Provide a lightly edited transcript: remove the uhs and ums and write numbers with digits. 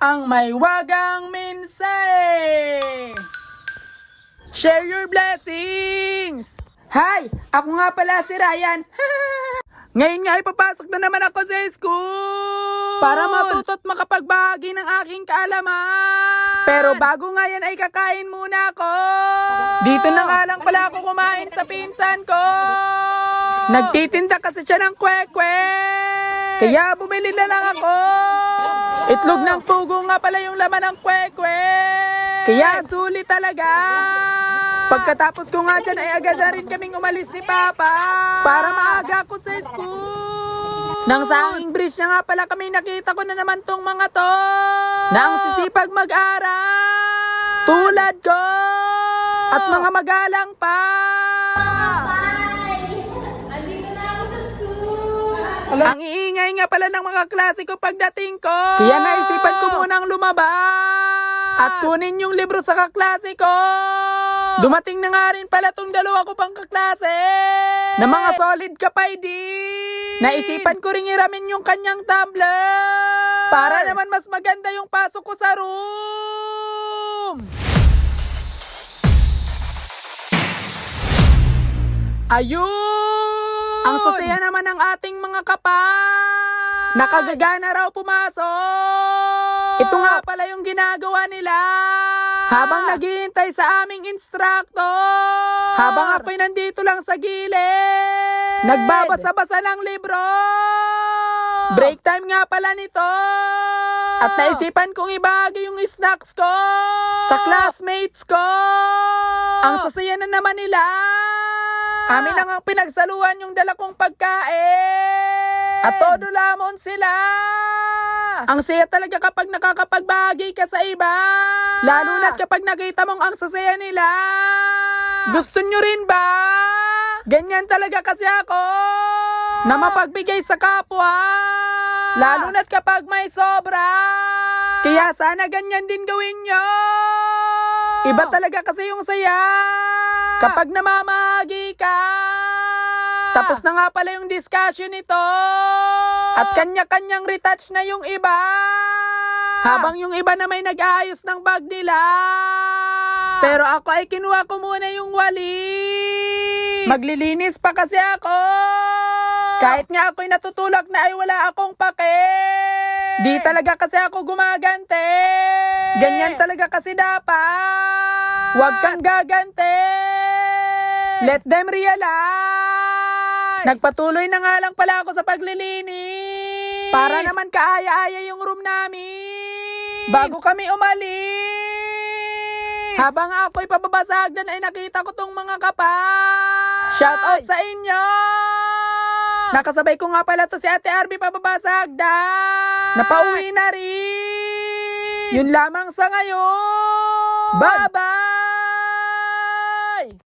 ang may wagang mensahe. Share your blessings! Hi! Ako nga pala si Ryan. Ngayon nga ipapasok na naman ako sa school para matuto't makapagbahagi ng aking kaalaman. Pero bago nga yan ay kakain muna ako. Dito na nga lang pala ako kumain sa pinsan ko. Nagtitinda kasi siya ng kwek-kwek. Kaya bumili na lang ako. Itlog ng pugo nga pala yung laman ng kwek-kwek. Kaya sulit talaga. Pagkatapos ko nga dyan ay agad na rin kaming umalis ni Papa para maaga ako sa school. Nang sa aking bridge na nga pala kami nakita ko na naman tong mga to na ang sisipag mag-aral tulad ko at mga magalang pa. Ang iingay nga pala ng mga klase ko pagdating ko. Kaya naisipan ko munang lumabas at kunin yung libro sa kaklase ko. Dumating na nga rin pala tong dalawa ko pang kaklase na mga solid kapay din. Naisipan ko rin iramin yung kanyang tablet para naman mas maganda yung pasok ko sa room. Ayun! Ang sasaya naman ng ating mga kapal. Nakagagana raw pumasok. Ito nga pala yung ginagawa nila habang naghihintay sa aming instructor. Habang ako'y nandito lang sa gilid, nagbabasa-basa ng libro. Break time nga pala nito. At naisipan kong ibahagi yung snacks ko sa classmates ko. Ang sasaya na naman nila. Amin lang ang pinagsaluhan yung dala kong pagkain. At todo lamon sila. Ang saya talaga kapag nakakapagbahagi ka sa iba. Lalo na't kapag nakita mong ang sasaya nila. Gusto nyo rin ba? Ganyan talaga kasi ako na mapagbigay sa kapwa. Lalo na't kapag may sobra. Kaya sana ganyan din gawin nyo. Iba talaga kasi yung saya kapag namamahagi ka. Tapos na nga pala yung discussion nito. At kanya-kanyang retouch na yung iba. Habang yung iba na may nag-aayos ng bag nila. Pero ako ay kinuha ko muna yung walis. Maglilinis pa kasi ako. Kahit nga ako'y natutulak na ay wala akong pake. Di talaga kasi ako gumagante. Ganyan talaga kasi dapat. Huwag kang gagante. Let them realize. Nagpatuloy na nga lang pala ako sa paglilinis. Para naman kaaya-aya yung room namin. Bago kami umalis. Habang ako'y pababasagdan ay nakita ko tong mga kapal. Shout out sa inyo. Nakasabay ko nga pala to si Ate Arby pababasagdan. Napauwi na rin. Yun lamang sa ngayon. Bye-bye.